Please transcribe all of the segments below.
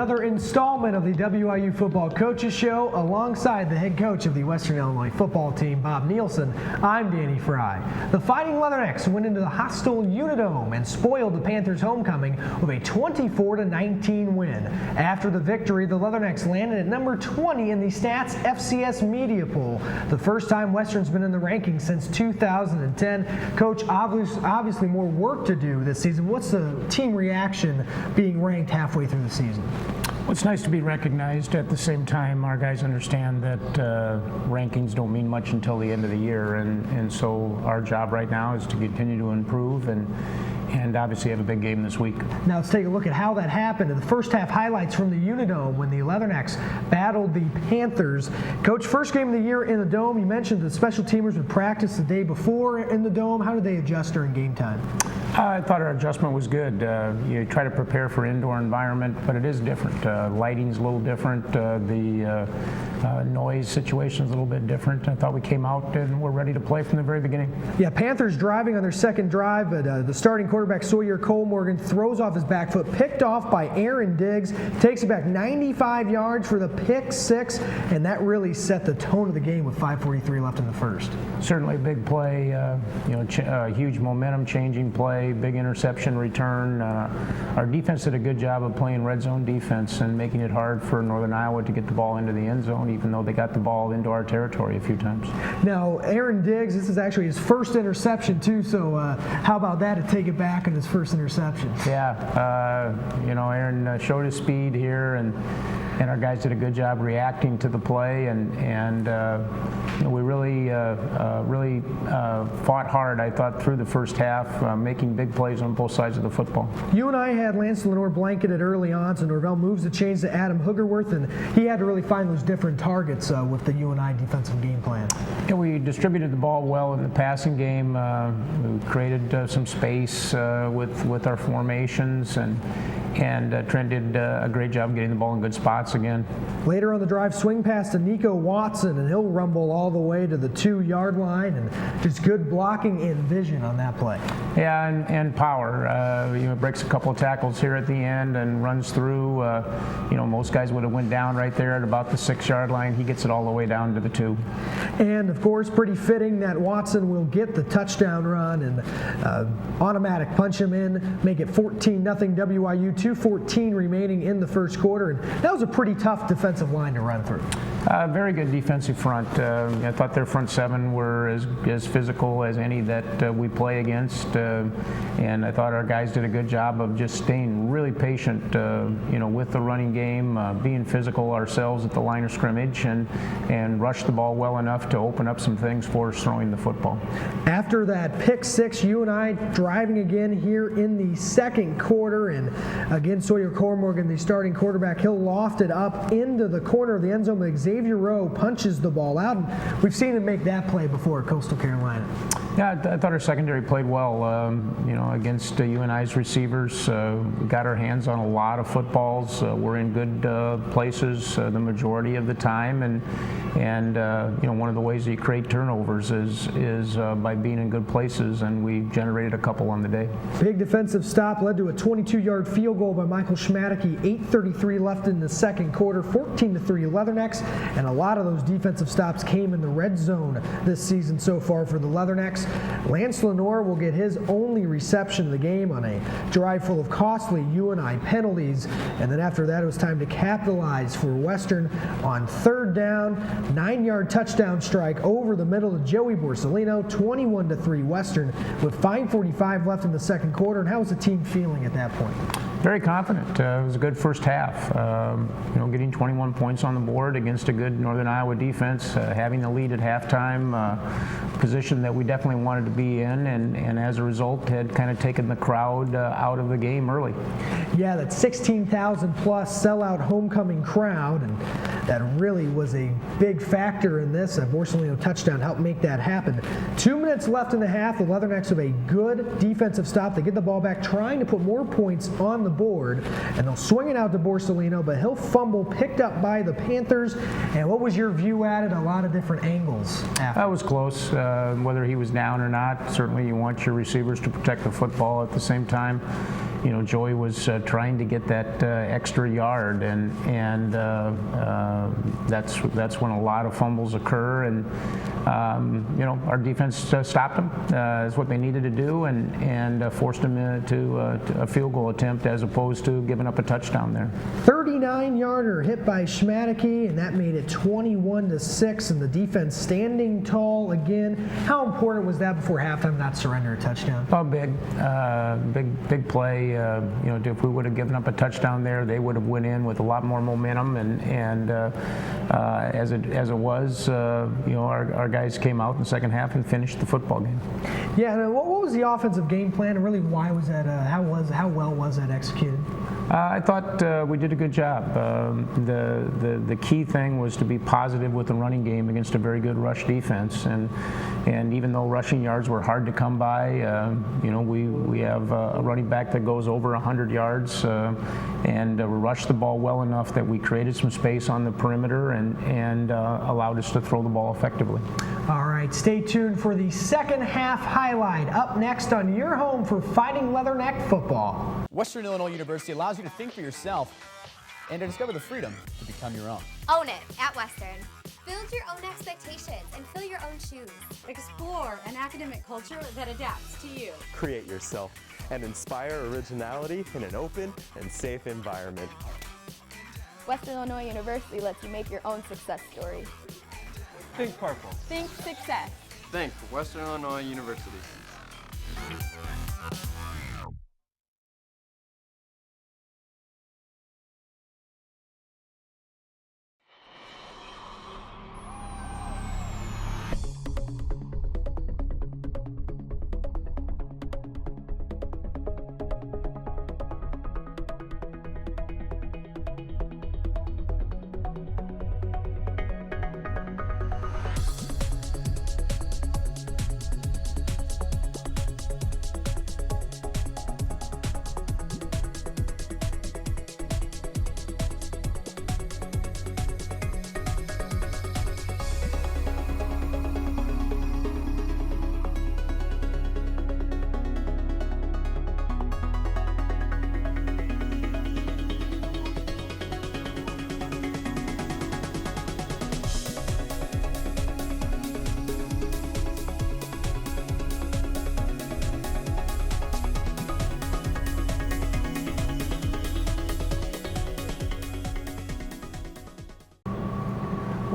another installment of the WIU Football Coaches Show alongside the head coach of the Western Illinois football team, Bob Nielsen. I'm Danny Fry. The Fighting Leathernecks went into the hostile Unidome and spoiled the Panthers' homecoming with a 24-19 win. After the victory, the Leathernecks landed at number 20 in the Stats FCS media poll, the first time Western's been in the rankings since 2010. Coach, obviously more work to do this season. What's the team reaction being ranked halfway through the season? Well, it's nice to be recognized. At the same time, our guys understand that rankings don't mean much until the end of the year, and so our job right now is to continue to improve and obviously have a big game this week. Now let's take a look at how that happened. In the first half, highlights from the Unidome when the Leathernecks battled the Panthers. Coach, first game of the year in the Dome. You mentioned the special teamers would practice the day before in the Dome. How did they adjust during game time? I thought our adjustment was good. You try to prepare for indoor environment, but it is different. Lighting's a little different. The noise situation is a little bit different. I thought we came out and we're ready to play from the very beginning. Yeah, Panthers driving on their second drive, but the starting quarterback Sawyer Cole-Morgan throws off his back foot, picked off by Aaron Diggs, takes it back 95 yards for the pick six, and that really set the tone of the game with 5:43 left in the first. Certainly a big play, huge momentum-changing play, big interception return. Our defense did a good job of playing red zone defense and making it hard for Northern Iowa to get the ball into the end zone, even though they got the ball into our territory a few times. Now, Aaron Diggs, this is actually his first interception too, so how about that to take it back in his first interception? Yeah, Aaron showed his speed here, and our guys did a good job reacting to the play, and we really fought hard, I thought, through the first half, making big plays on both sides of the football. You and I had Lance Lenore blanketed early on, so Norvell moves the chains to Adam Hoogerworth, and he had to really find those different targets with the UNI defensive game plan. Yeah, we distributed the ball well in the passing game. We created some space with our formations, and Trent did a great job getting the ball in good spots again. Later on the drive, swing pass to Nico Watson, and he'll rumble all the way to the 2-yard line, and just good blocking and vision on that play. Yeah, and power. Breaks a couple of tackles here at the end and runs through. Most guys would have went down right there at about the 6-yard line. He gets it all the way down to the 2. And of course, pretty fitting that Watson will get the touchdown run and automatic punch him in, make it 14-0 WIU, 2:14 remaining in the first quarter. And that was a pretty tough defensive line to run through. Very good defensive front. I thought their front seven were as physical as any that we play against, and I thought our guys did a good job of just staying really patient, with the running game, being physical ourselves at the line of scrimmage, and rush the ball well enough to open up some things for us throwing the football. After that pick six, UNI driving again here in the second quarter, and again Sawyer Cole-Morgan, the starting quarterback, he'll loft it up into the corner of the end zone, but Xavier Rowe punches the ball out, and we've seen him make that play before at Coastal Carolina. Yeah, I thought our secondary played well, against UNI's receivers. We got our hands on a lot of footballs. We're in good places the majority of the time, and one of the ways that you create turnovers is by being in good places, and we generated a couple on the day. Big defensive stop led to a 22-yard field goal by Michael Schmadeke. 8:33 left in the second quarter, 14-3 Leathernecks, and a lot of those defensive stops came in the red zone this season so far for the Leathernecks. Lance Lenore will get his only reception of the game on a drive full of costly UNI penalties, and then after that it was time to capitalize for Western on third down. 9-yard touchdown strike over the middle of Joey Borsellino, 21-3 Western with 5:45 left in the second quarter. And how was the team feeling at that point? Very confident. It was a good first half. Getting 21 points on the board against a good Northern Iowa defense, having the lead at halftime, position that we definitely wanted to be in, and as a result had kind of taken the crowd out of the game early. Yeah, that 16,000 plus sellout homecoming crowd, and that really was a big factor in this. A Borsellino touchdown helped make that happen. 2 minutes left in the half. The Leathernecks have a good defensive stop. They get the ball back, trying to put more points on the board, and they'll swing it out to Borsellino, but he'll fumble, picked up by the Panthers. And what was your view at it? A lot of different angles after. That was close, whether he was down or not. Certainly you want your receivers to protect the football at the same time. Joey was trying to get that extra yard, and that's when a lot of fumbles occur, and our defense stopped them. Is what they needed to do, and forced them to a field goal attempt as opposed to giving up a touchdown there. 39-yarder hit by Schmadeke, and that made it 21-6, and the defense standing tall again. How important was that before halftime not surrender a touchdown? Oh, big play. If we would have given up a touchdown there, they would have went in with a lot more momentum, and as it was, our guys came out in the second half and finished the football game. Yeah, and what was the offensive game plan, and really why was that? How well was that executed? I thought we did a good job. The key thing was to be positive with the running game against a very good rush defense, and even though rushing yards were hard to come by, we have a running back that goes over 100 yards and rushed the ball well enough that we created some space on the perimeter and allowed us to throw the ball effectively. All right, stay tuned for the second half highlight up next on your home for Fighting Leatherneck football. Western Illinois University allows you to think for yourself and to discover the freedom to become your own. Own it at Western. Build your own expectations and fill your own shoes. Explore an academic culture that adapts to you. Create yourself and inspire originality in an open and safe environment. Western Illinois University lets you make your own success story. Think purple. Think success. Think Western Illinois University.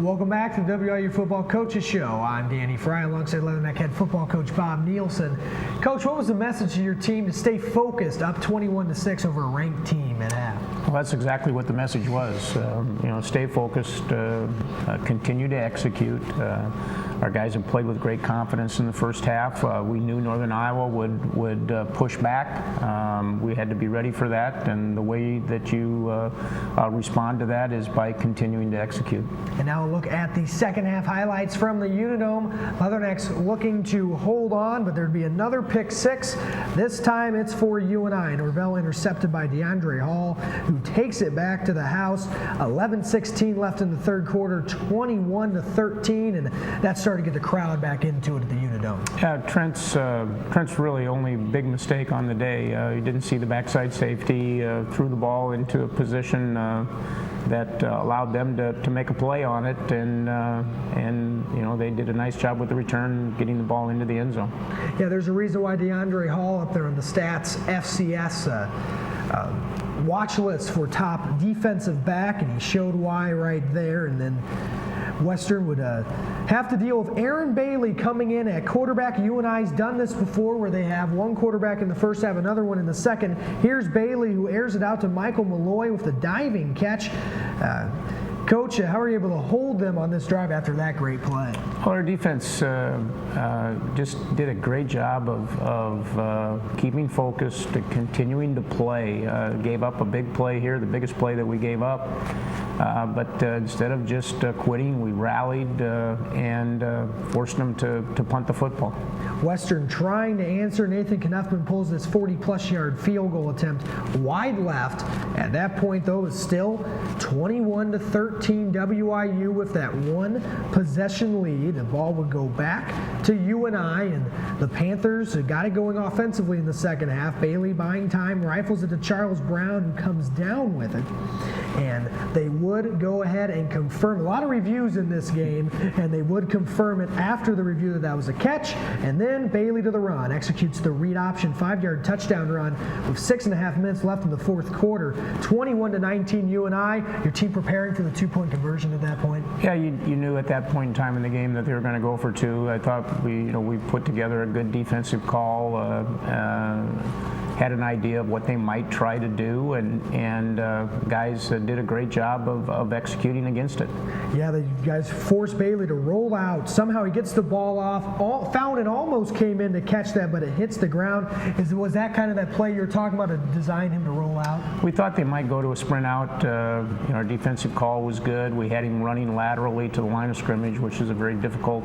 Welcome back to the WIU Football Coaches Show. I'm Danny Fry alongside Leatherneck head football coach Bob Nielsen. Coach, what was the message to your team to stay focused up 21-6 over a ranked team at half? Well, that's exactly what the message was. Stay focused, continue to execute. Our guys have played with great confidence in the first half. We knew Northern Iowa would push back. We had to be ready for that, and the way that you respond to that is by continuing to execute. And now a look at the second half highlights from the Unidome. Leathernecks looking to hold on, but there'd be another pick six. This time it's for UNI. Norvell intercepted by DeAndre Hall, who takes it back to the house. 11:16 left in the third quarter, 21-13, and that started to get the crowd back into it at the Unidome. Yeah, Trent's really only big mistake on the day. He didn't see the backside safety, threw the ball into a position that allowed them to make a play on it, and they did a nice job with the return, getting the ball into the end zone. Yeah, there's a reason why DeAndre Hall up there in the stats FCS watch list for top defensive back, and he showed why right there. And then Western would have to deal with Aaron Bailey coming in at quarterback. UNI's done this before, where they have one quarterback in the first half, another one in the second. Here's Bailey, who airs it out to Michael Malloy with the diving catch. Coach, how are you able to hold them on this drive after that great play? Well, our defense just did a great job of keeping focused, continuing to play. Gave up a big play here, the biggest play that we gave up. But instead of just quitting, we rallied and forced them to punt the football. Western trying to answer. Nathan Knuffman pulls this 40-plus yard field goal attempt wide left. At that point, though, it's still 21-13 WIU with that one possession lead. The ball would go back to UNI, and the Panthers got it going offensively in the second half. Bailey buying time, rifles it to Charles Brown, who comes down with it. And they would go ahead and confirm. A lot of reviews in this game, and they would confirm it after the review that was a catch. And then Bailey to the run, executes the read option 5-yard touchdown run with 6.5 minutes left in the fourth quarter. 21-19 UNI. Your team preparing for the 2-point conversion at that point? Yeah, you knew at that point in time in the game that they were going to go for 2. I thought we put together a good defensive call. Had an idea of what they might try to do, and guys did a great job of executing against it. Yeah, the guys forced Bailey to roll out. Somehow he gets the ball off. Found it, almost came in to catch that, but it hits the ground. Was that kind of that play you were talking about to design him to roll out? We thought they might go to a sprint out. Our defensive call was good. We had him running laterally to the line of scrimmage, which is a very difficult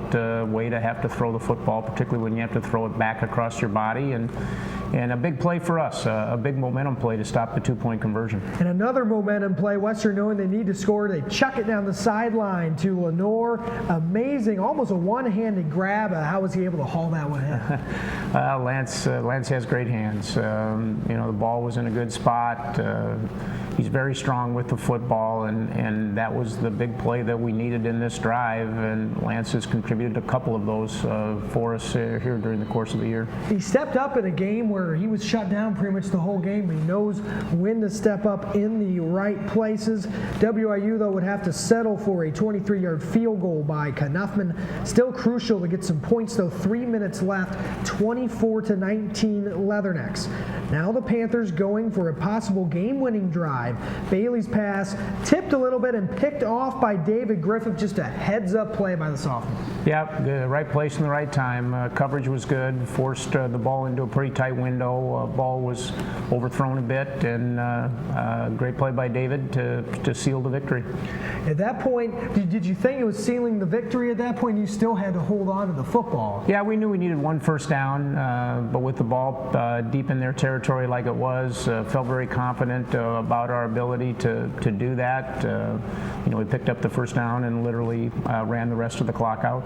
way to have to throw the football, particularly when you have to throw it back across your body. And a big play for us, a big momentum play to stop the 2-point conversion. And another momentum play, Western knowing they need to score, they chuck it down the sideline to Lenore. Amazing, almost a one-handed grab. How was he able to haul that one in? Lance has great hands. The ball was in a good spot. He's very strong with the football, and that was the big play that we needed in this drive, and Lance has contributed a couple of those for us here during the course of the year. He stepped up in a game where he was shut down pretty much the whole game. He knows when to step up in the right places. WIU, though, would have to settle for a 23-yard field goal by Knuffman. Still crucial to get some points, though. 3 minutes left, 24-19 Leathernecks. Now the Panthers going for a possible game-winning drive. Bailey's pass tipped a little bit and picked off by David Griffith. Just a heads-up play by the sophomore. Yeah, the right place in the right time. Coverage was good. Forced the ball into a pretty tight window. Ball was overthrown a bit, and great play by David to seal the victory. At that point, did you think it was sealing the victory at that point? You still had to hold on to the football. Yeah, we knew we needed one first down, but with the ball deep in their territory like it was, felt very confident about our ability to do that. We picked up the first down and literally ran the rest of the clock out.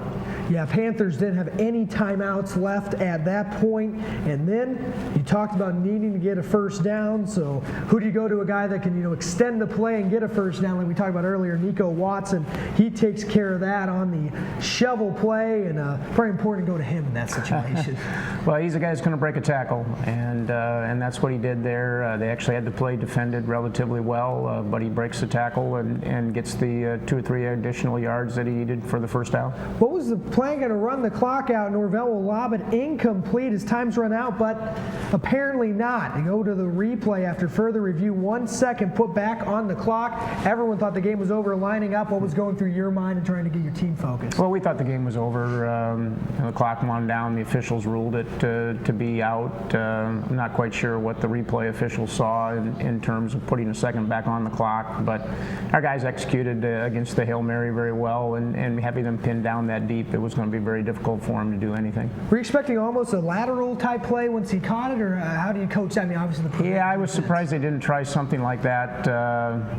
Yeah, Panthers didn't have any timeouts left at that point. And then you talked about needing to get a first down. So who do you go to? A guy that can, extend the play and get a first down, like we talked about earlier, Nico Watson. He takes care of that on the shovel play, and probably important to go to him in that situation. Well, he's a guy who's going to break a tackle, and that's what he did there. They actually had the play defended relatively well, but he breaks the tackle and gets the 2 or 3 additional yards that he needed for the first down. What was the plan going to run the clock out? Norvell will lob it incomplete. His time's run out, but apparently not. They go to the replay after further review. 1 second put back on the clock. Everyone thought the game was over, lining up. What was going through your mind and trying to get your team focused? Well, we thought the game was over. The clock wound down. The officials ruled it to be out. I'm not quite sure what the replay officials saw in terms of putting a second back on the clock, but our guys executed against the Hail Mary very well, and having them pinned down that deep, it was going to be very difficult for him to do anything. Were you expecting almost a lateral type play once he caught it, or how do you coach that? I mean, obviously Yeah, I was surprised they didn't try something like that.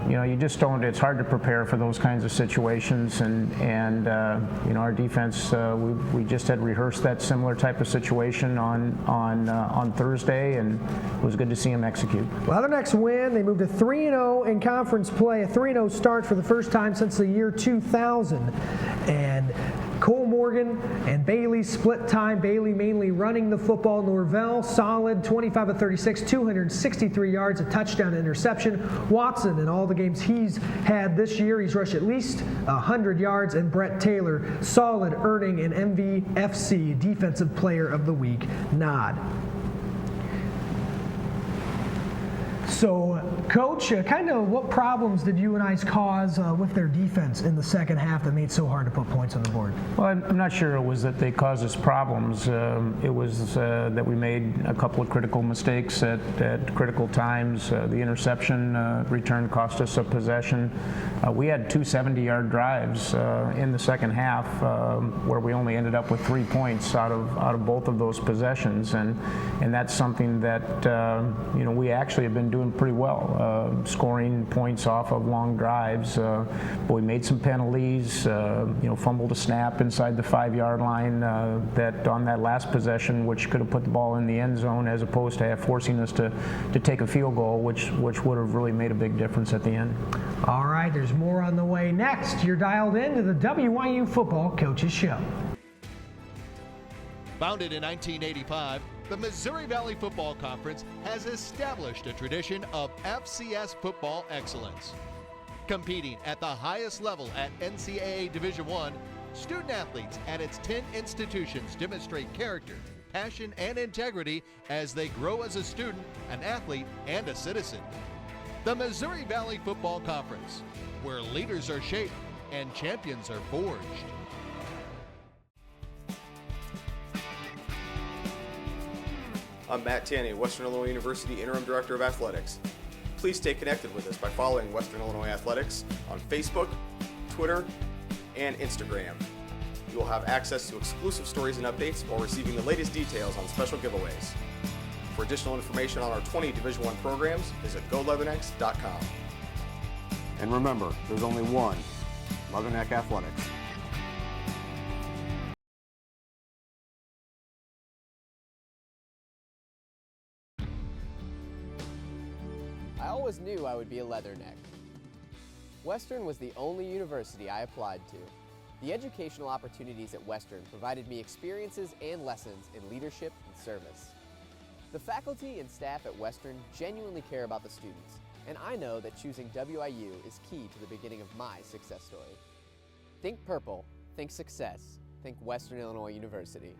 You just don't. It's hard to prepare for those kinds of situations, and our defense, we just had rehearsed that similar type of situation on Thursday, and it was good to see him execute. Leathernecks win. They moved to 3-0 in conference play, a 3-0 start for the first time since the year 2000, and Cole Morgan and Bailey split time. Bailey mainly running the football. Norvell solid, 25 of 36, 263 yards, a touchdown, interception. Watson in all the games he's had this year, he's rushed at least 100 yards. And Brett Taylor solid, earning an MVFC Defensive Player of the Week nod. So, Coach, kind of what problems did UNI's cause with their defense in the second half that made it so hard to put points on the board? Well, I'm not sure it was that they caused us problems. It was that we made a couple of critical mistakes at critical times. The interception return cost us a possession. We had two 70-yard drives in the second half where we only ended up with 3 points out of both of those possessions, and that's something that we actually have been doing pretty well, scoring points off of long drives. But we made some penalties, fumbled a snap inside the 5-yard line that on that last possession, which could have put the ball in the end zone as opposed to forcing us to take a field goal, which would have really made a big difference at the end. All right, there's more on the way next. You're dialed into the WIU Football Coaches Show. Founded in 1985, the Missouri Valley Football Conference has established a tradition of FCS football excellence. Competing at the highest level at NCAA Division I, student athletes at its 10 institutions demonstrate character, passion, and integrity as they grow as a student, an athlete, and a citizen. The Missouri Valley Football Conference, where leaders are shaped and champions are forged. I'm Matt Tanney, Western Illinois University Interim Director of Athletics. Please stay connected with us by following Western Illinois Athletics on Facebook, Twitter, and Instagram. You will have access to exclusive stories and updates while receiving the latest details on special giveaways. For additional information on our 20 Division I programs, visit GoLeathernecks.com. And remember, there's only one Leatherneck Athletics. I always knew I would be a leatherneck. Western was the only university I applied to. The educational opportunities at Western provided me experiences and lessons in leadership and service. The faculty and staff at Western genuinely care about the students, and I know that choosing WIU is key to the beginning of my success story. Think purple, think success, think Western Illinois University.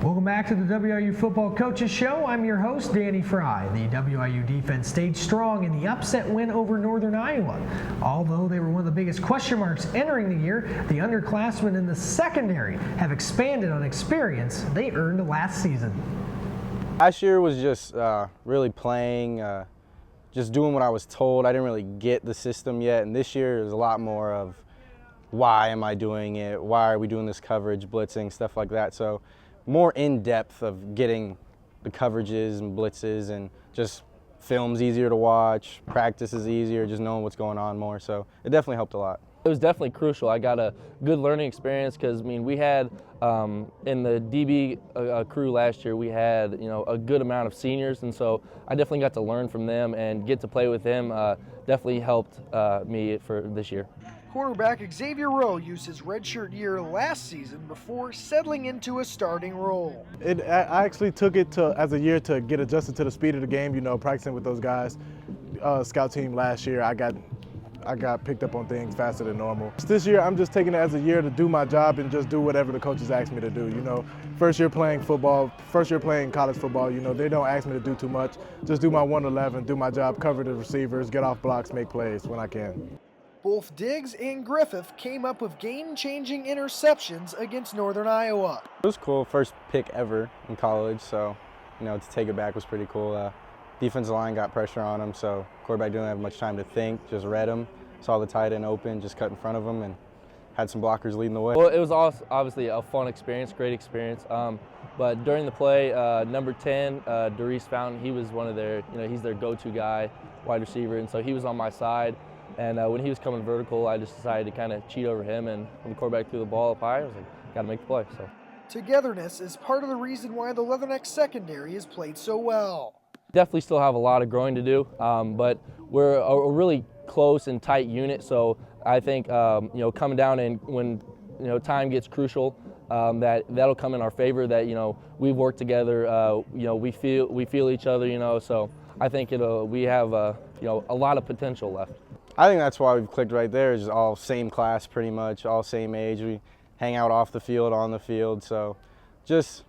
Welcome back to the WIU Football Coaches Show. I'm your host, Danny Fry. The WIU defense stayed strong in the upset win over Northern Iowa. Although they were one of the biggest question marks entering the year, the underclassmen in the secondary have expanded on experience they earned last season. Last year was just really playing, just doing what I was told. I didn't really get the system yet, and this year is a lot more of why am I doing it, why are we doing this coverage, blitzing, stuff like that. So more in depth of getting the coverages and blitzes, and just film's easier to watch, practice is easier, just knowing what's going on more. So it definitely helped a lot. It was definitely crucial. I got a good learning experience because, we had in the DB crew last year, we had a good amount of seniors, and so I definitely got to learn from them and get to play with them. Definitely helped me for this year. Quarterback Xavier Rowe used his redshirt year last season before settling into a starting role. I actually took it as a year to get adjusted to the speed of the game, practicing with those guys. Scout team last year, I got picked up on things faster than normal. This year, I'm just taking it as a year to do my job and just do whatever the coaches ask me to do. First year playing football, first year playing college football, they don't ask me to do too much. Just do my 1-11, do my job, cover the receivers, get off blocks, make plays when I can. Both Diggs and Griffith came up with game-changing interceptions against Northern Iowa. It was cool, first pick ever in college, so to take it back was pretty cool. Defensive line got pressure on him, so quarterback didn't have much time to think, just read him, saw the tight end open, just cut in front of him, and had some blockers leading the way. Well, it was obviously a fun experience, great experience. But during the play, number 10, Darius Fountain, he was one of their, he's their go-to guy, wide receiver, and so he was on my side. And when he was coming vertical, I just decided to kind of cheat over him, and when the quarterback threw the ball up high, I was like, got to make the play. So togetherness is part of the reason why the Leatherneck secondary has played so well. Definitely still have a lot of growing to do, but we're a really close and tight unit. So I think coming down and when time gets crucial, that'll come in our favor. That we've worked together. We feel each other. So I think we have a lot of potential left. I think that's why we've clicked right there. Is all same class pretty much, all same age. We hang out off the field, on the field. So just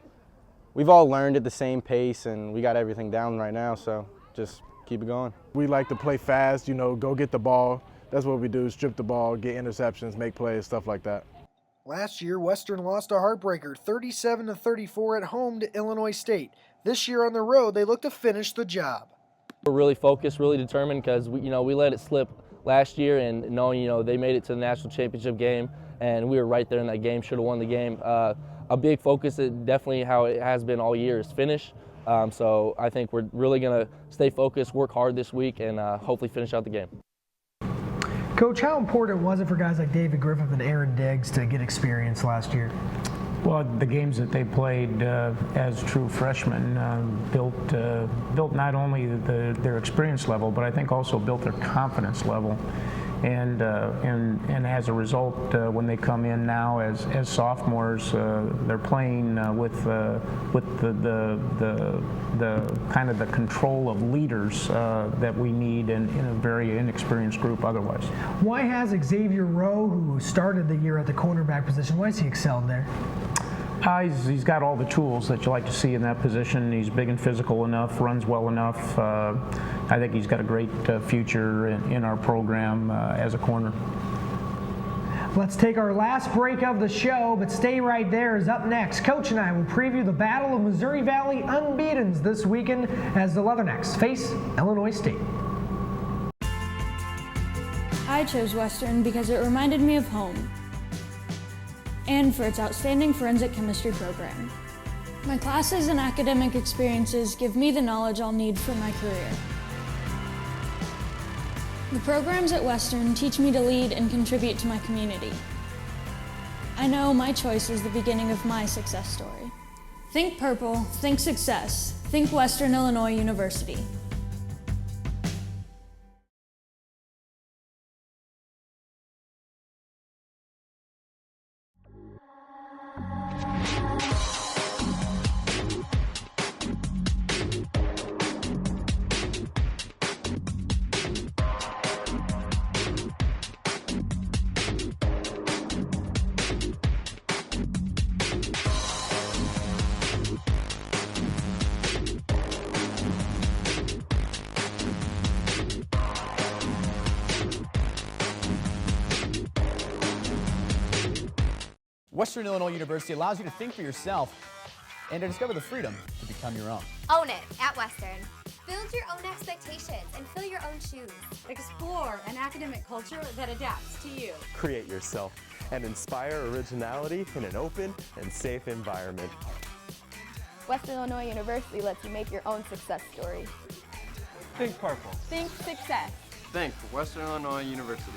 we've all learned at the same pace, and we got everything down right now, so just keep it going. We like to play fast, you know, go get the ball. That's what we do, strip the ball, get interceptions, make plays, stuff like that. Last year, Western lost a heartbreaker 37-34 at home to Illinois State. This year on the road, they look to finish the job. We're really focused, really determined, because we let it slip last year, and knowing they made it to the national championship game, and we were right there in that game, should have won the game. A big focus, definitely how it has been all year, is finish. So I think we're really going to stay focused, work hard this week, and hopefully finish out the game. Coach, how important was it for guys like David Griffith and Aaron Diggs to get experience last year? Well, the games that they played as true freshmen built not only their experience level, but I think also built their confidence level. And as a result, when they come in now as sophomores, they're playing with the kind of the control of leaders that we need in a very inexperienced group otherwise. Why has Xavier Rowe, who started the year at the cornerback position, why has he excelled there? He's got all the tools that you like to see in that position. He's big and physical enough, runs well enough. I think he's got a great future in our program as a corner. Let's take our last break of the show, but stay right there, as up next, Coach and I will preview the Battle of Missouri Valley Unbeatens this weekend as the Leathernecks face Illinois State. I chose Western because it reminded me of home, and for its outstanding forensic chemistry program. My classes and academic experiences give me the knowledge I'll need for my career. The programs at Western teach me to lead and contribute to my community. I know my choice is the beginning of my success story. Think purple, think success, think Western Illinois University. Western Illinois University allows you to think for yourself and to discover the freedom to become your own. Own it at Western. Build your own expectations and fill your own shoes. Explore an academic culture that adapts to you. Create yourself and inspire originality in an open and safe environment. Western Illinois University lets you make your own success story. Think purple. Think success. Think Western Illinois University.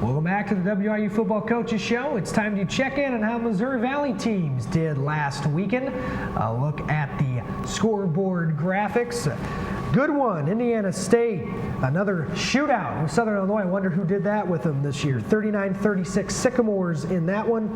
Welcome back to the WIU Football Coaches Show. It's time to check in on how Missouri Valley teams did last weekend. A look at the scoreboard graphics. Good one, Indiana State. Another shootout with Southern Illinois. I wonder who did that with them this year. 39-36 Sycamores in that one.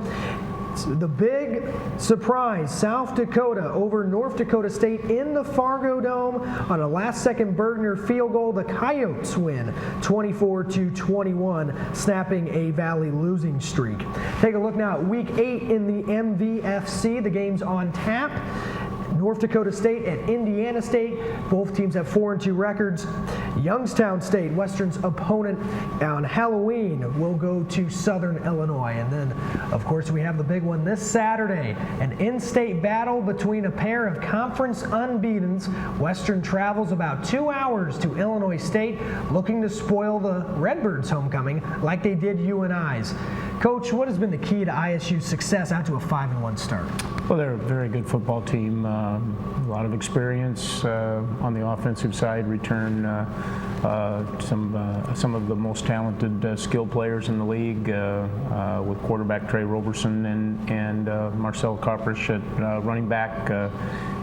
The big surprise, South Dakota over North Dakota State in the Fargo Dome on a last-second Bergner field goal. The Coyotes win 24-21, snapping a Valley losing streak. Take a look now at Week 8 in the MVFC. The game's on tap. North Dakota State at Indiana State. Both teams have 4-2 records. Youngstown State, Western's opponent on Halloween, will go to Southern Illinois. And then, of course, we have the big one this Saturday, an in-state battle between a pair of conference unbeatens. Western travels about 2 hours to Illinois State, looking to spoil the Redbirds' homecoming like they did UNI's. Coach, what has been the key to ISU's success out to a 5-1 start? Well, they're a very good football team. A lot of experience on the offensive side. Return some of the most talented skill players in the league with quarterback Trey Roberson and Marcel Koprish at running back.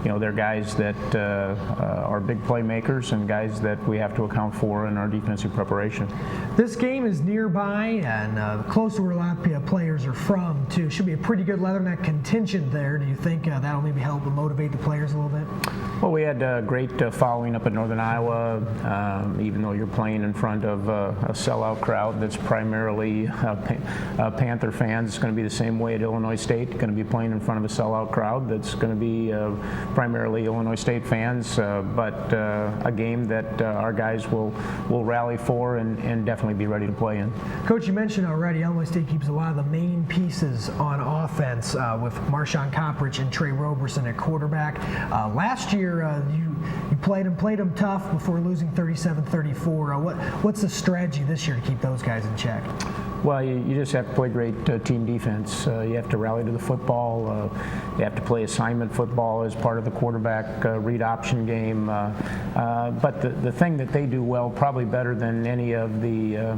they're guys that are big playmakers and guys that we have to account for in our defensive preparation. This game is nearby and close to where a lot of players are from, too. Should be a pretty good Leatherneck contingent there. Do you think that'll maybe help motivate the players a little bit? Well, we had a great following up in Northern Iowa, even though you're playing in front of a sellout crowd that's primarily Panther fans. It's going to be the same way at Illinois State. Going to be playing in front of a sellout crowd that's going to be primarily Illinois State fans, but a game that our guys will rally for and definitely be ready to play in. Coach, you mentioned already Illinois State keeps a lot of the main pieces on offense with Marshawn Koprich and Trey Roberson at quarterback. Last year, you played them tough before losing 37-34. What's the strategy this year to keep those guys in check? Well, you just have to play great team defense. You have to rally to the football. You have to play assignment football as part of the quarterback read option game. But the thing that they do well, probably better than any of the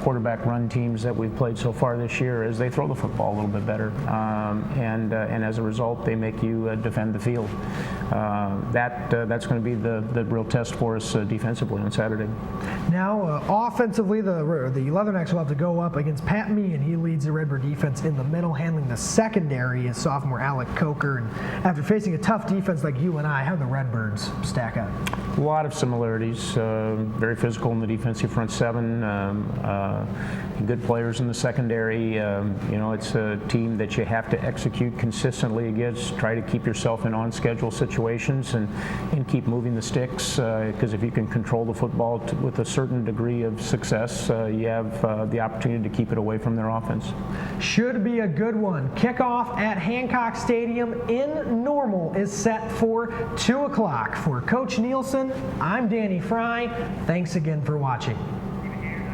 quarterback run teams that we've played so far this year, is they throw the football a little bit better. And as a result, they make you defend the field. That's going to be the real test for us defensively on Saturday. Now, offensively, the Leathernecks will have to go up against Pat Meehan. He leads the Redbird defense in the middle, handling the secondary is sophomore Alec Coker. And after facing a tough defense like UNI, how do the Redbirds stack up? A lot of similarities. Very physical in the defensive front seven. Good players in the secondary. It's a team that you have to execute consistently against. Try to keep yourself in on-schedule situations and keep moving the sticks. Because if you can control the football with a certain degree of success, you have the opportunity to keep it away from their offense. Should be a good one. Kickoff at Hancock Stadium in Normal is set for 2 o'clock. For Coach Nielsen, I'm Danny Fry. Thanks again for watching.